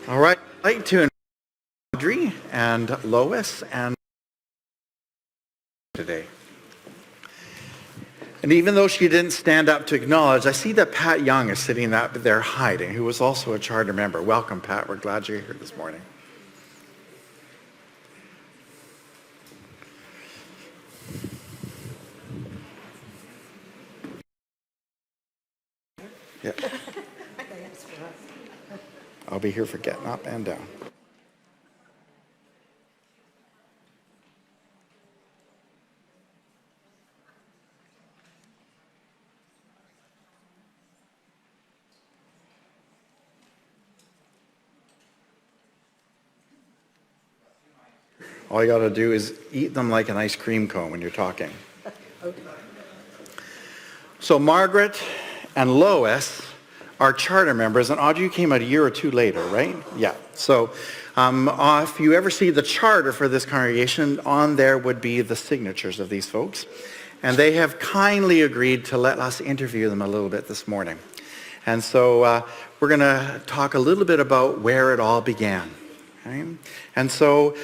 All right, I'd like to invite Audrey and Lois and today. And even though she didn't stand up to acknowledge, I see that Pat Young is sitting up there hiding, who was also a charter member. Welcome, Pat. We're glad you're here this morning. Yeah. I'll be here for getting up and down. All you got to do is eat them like an ice cream cone when you're talking. So Margaret and Lois are charter members, and Audrey, you came out a year or two later, right? Yeah. So if you ever see the charter for this congregation, on there would be the signatures of these folks. And they have kindly agreed to let us interview them a little bit this morning. And so we're going to talk a little bit about where it all began. Okay? And so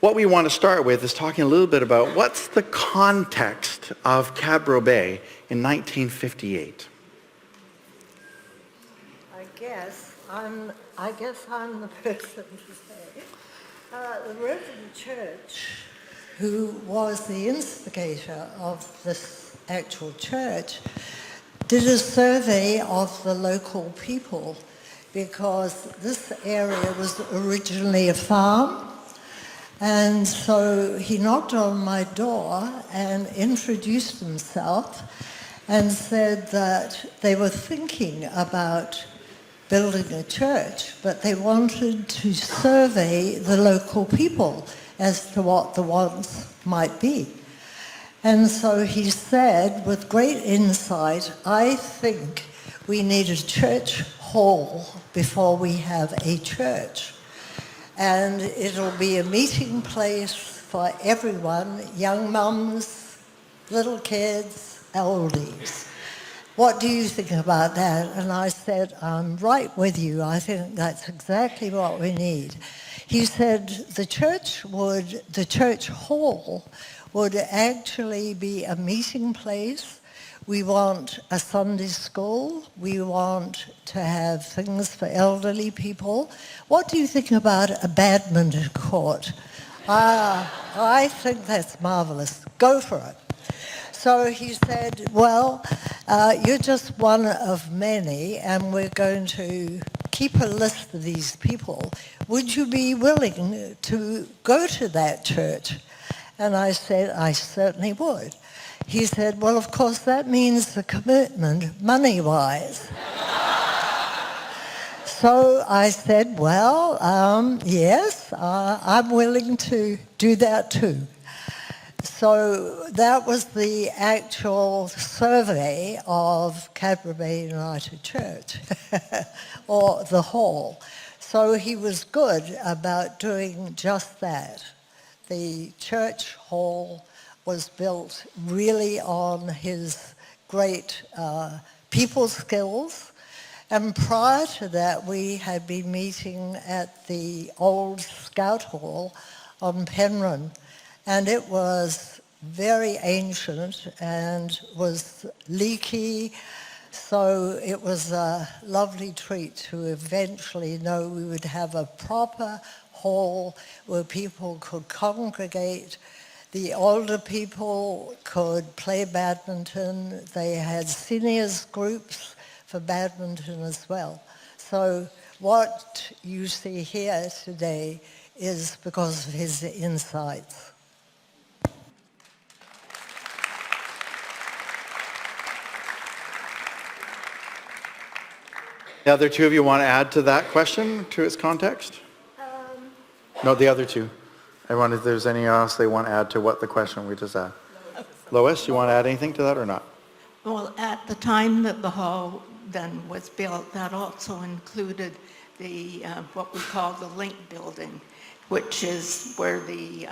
what we want to start with is talking a little bit about what's the context of Cadboro Bay in 1958. I guess I'm the person to say. The Reverend Church, who was the instigator of this actual church, did a survey of the local people because this area was originally a farm. And so he knocked on my door and introduced himself and said that they were thinking about building a church, but they wanted to survey the local people as to what the wants might be. And so he said, with great insight, I think we need a church hall before we have a church. And it'll be a meeting place for everyone, young mums, little kids, eldies. What do you think about that? And I said, I'm right with you. I think that's exactly what we need. He said the church hall would actually be a meeting place. We want a Sunday school. We want to have things for elderly people. What do you think about a badminton court? I think that's marvelous. Go for it. So he said, well, you're just one of many, and we're going to keep a list of these people. Would you be willing to go to that church? And I said, I certainly would. He said, well, of course, that means the commitment, money-wise. So I said, well, yes, I'm willing to do that too. So that was the actual survey of Cadboro Bay United Church, or the hall. So he was good about doing just that. The church hall was built really on his great people skills. And prior to that, we had been meeting at the old Scout Hall on Penryn. And it was very ancient and was leaky. So it was a lovely treat to eventually know we would have a proper hall where people could congregate. The older people could play badminton. They had seniors groups for badminton as well. So what you see here today is because of his insights. The other two of you want to add to that question, to its context? No, the other two. I wonder if there's anything else they want to add to what the question we just had. Lois, you want to add anything to that or not? Well, at the time that the hall then was built, that also included the what we call the link building, which is where the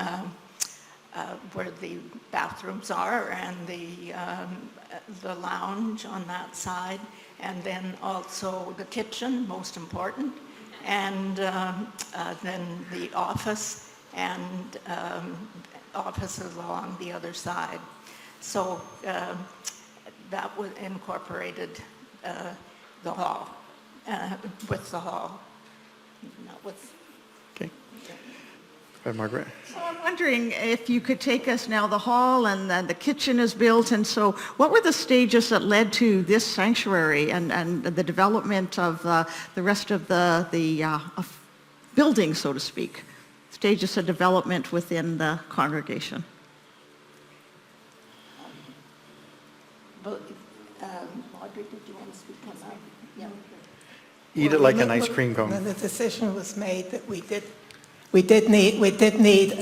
bathrooms are and the lounge on that side, and then also the kitchen, most important, and then the office and offices along the other side. So that was incorporated the hall, with the hall, not with. Okay. Go ahead, Margaret. So I'm wondering if you could take us now, the hall and then the kitchen is built, and so what were the stages that led to this sanctuary and the development of the rest of the building, so to speak? Stages of development within the congregation. Audrey, did you want to speak on that? Yeah. Eat it like an ice cream cone. When the decision was made that we did need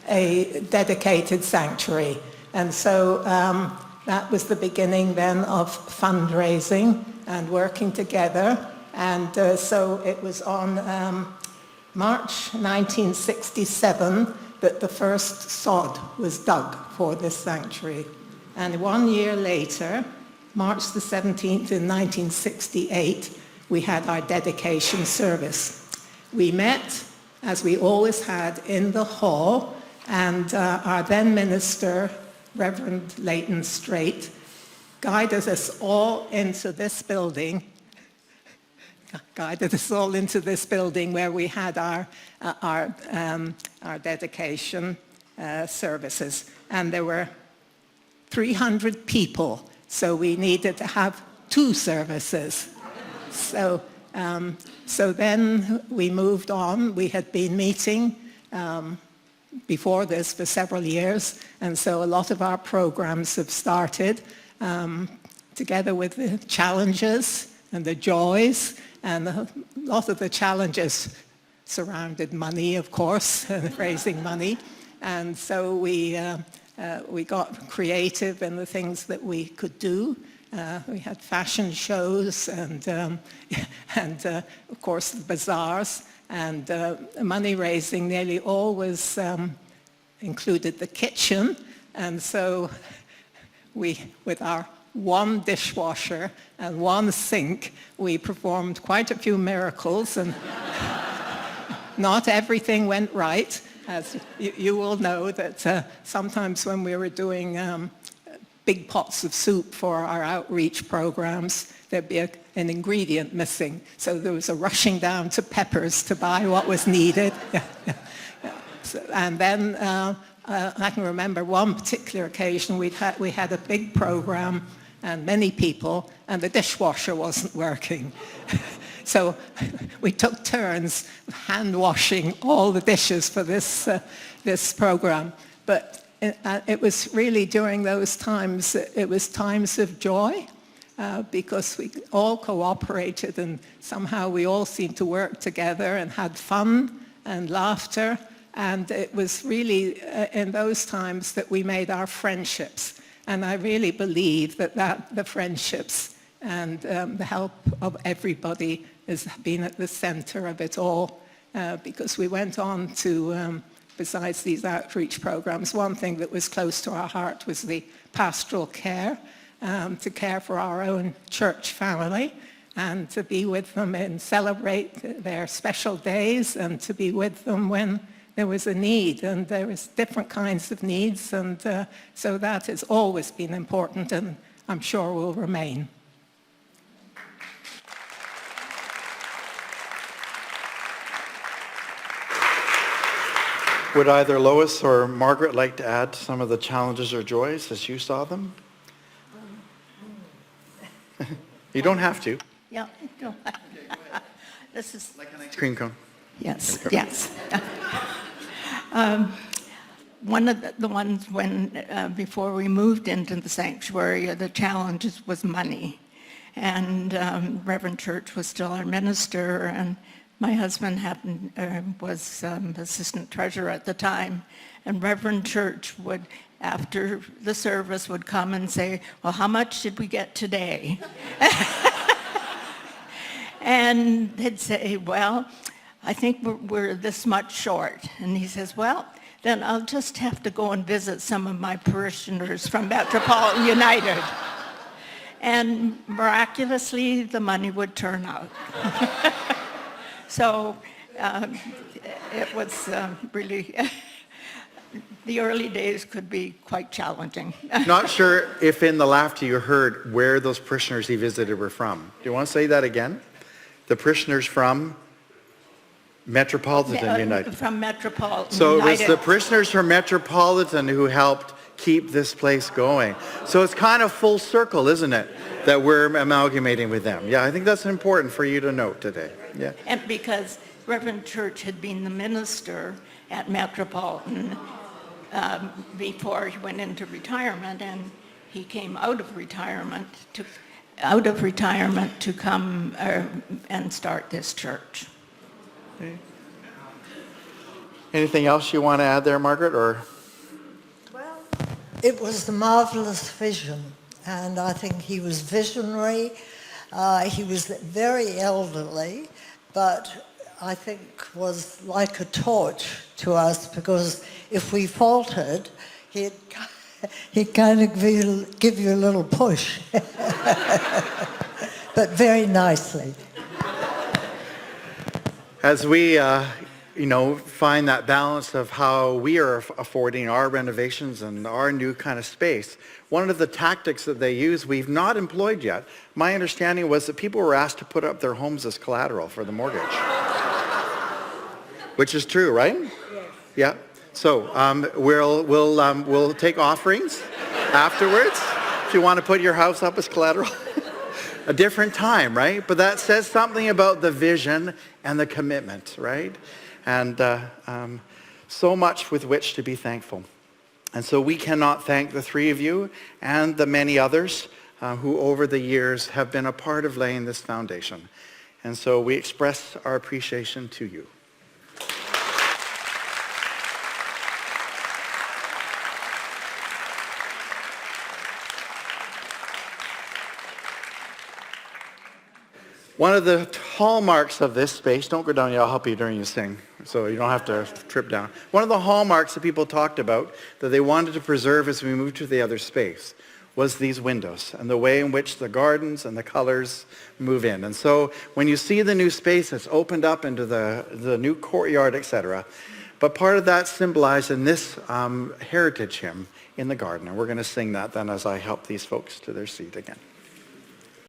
a dedicated sanctuary, and so that was the beginning then of fundraising and working together, and so it was on March 1967 that the first sod was dug for this sanctuary, and 1 year later, March the 17th in 1968, we had our dedication service. We met, as we always had, in the hall, and our then minister, Reverend Leighton Strait, guided us all into this building, where we had our dedication services. And there were 300 people, so we needed to have 2 services. So then we moved on. We had been meeting before this for several years, and so a lot of our programs have started together with the challenges and the joys, and a lot of the challenges surrounded money, of course, raising money, and so we got creative in the things that we could do. We had fashion shows and of course the bazaars, and money raising nearly always included the kitchen, and so we, with our 1 dishwasher and 1 sink, we performed quite a few miracles, and not everything went right, as you will know that sometimes when we were doing big pots of soup for our outreach programs, there'd be an ingredient missing. So there was a rushing down to Peppers to buy what was needed. So, and then I can remember one particular occasion we had a big program and many people, and the dishwasher wasn't working. So we took turns hand washing all the dishes for this program. But it was really during those times, it was times of joy, because we all cooperated, and somehow we all seemed to work together and had fun and laughter. And it was really in those times that we made our friendships. And I really believe that the friendships and the help of everybody has been at the center of it all, because we went on to, besides these outreach programs, one thing that was close to our heart was the pastoral care, to care for our own church family and to be with them and celebrate their special days, and to be with them when there was a need, and there was different kinds of needs, and so that has always been important, and I'm sure will remain. Would either Lois or Margaret like to add some of the challenges or joys as you saw them? You don't have to. Yeah. No. This is. Like an ice cream cone. Yes, yes. One of the ones when, before we moved into the sanctuary, the challenges was money. And Reverend Church was still our minister, and my husband was assistant treasurer at the time. And Reverend Church would, after the service, would come and say, well, how much did we get today? And they'd say, well, I think we're this much short. And he says, well, then I'll just have to go and visit some of my parishioners from Metropolitan United. And miraculously, the money would turn out. So it was really, the early days could be quite challenging. Not sure if in the laughter you heard where those parishioners he visited were from. Do you want to say that again? The parishioners from Metropolitan United. From Metropolitan So it was United. the parishioners from Metropolitan who helped keep this place going. So it's kind of full circle, isn't it, that we're amalgamating with them. Yeah, I think that's important for you to note today. Yeah. And because Reverend Church had been the minister at Metropolitan before he went into retirement, and he came out of retirement to come and start this church. Anything else you want to add there, Margaret? Or Well, it was a marvelous vision, and I think he was visionary. He was very elderly, but I think was like a torch to us, because if we faltered, he'd kind of give you a little push, but very nicely. as we, find that balance of how we are affording our renovations and our new kind of space, one of the tactics that they use we've not employed yet. My understanding was that people were asked to put up their homes as collateral for the mortgage. Which is true, right? Yes. Yeah. So we'll take offerings afterwards if you want to put your house up as collateral. A different time, right? But that says something about the vision and the commitment, right? And so much with which to be thankful. And so we cannot thank the three of you and the many others who over the years have been a part of laying this foundation. And so we express our appreciation to you. One of the hallmarks of this space, don't go down yet, I'll help you during you sing, so you don't have to trip down. One of the hallmarks that people talked about that they wanted to preserve as we moved to the other space was these windows and the way in which the gardens and the colors move in. And so when you see the new space, it's opened up into the new courtyard, etc. But part of that symbolized in this heritage hymn in the garden. And we're going to sing that then as I help these folks to their seat again.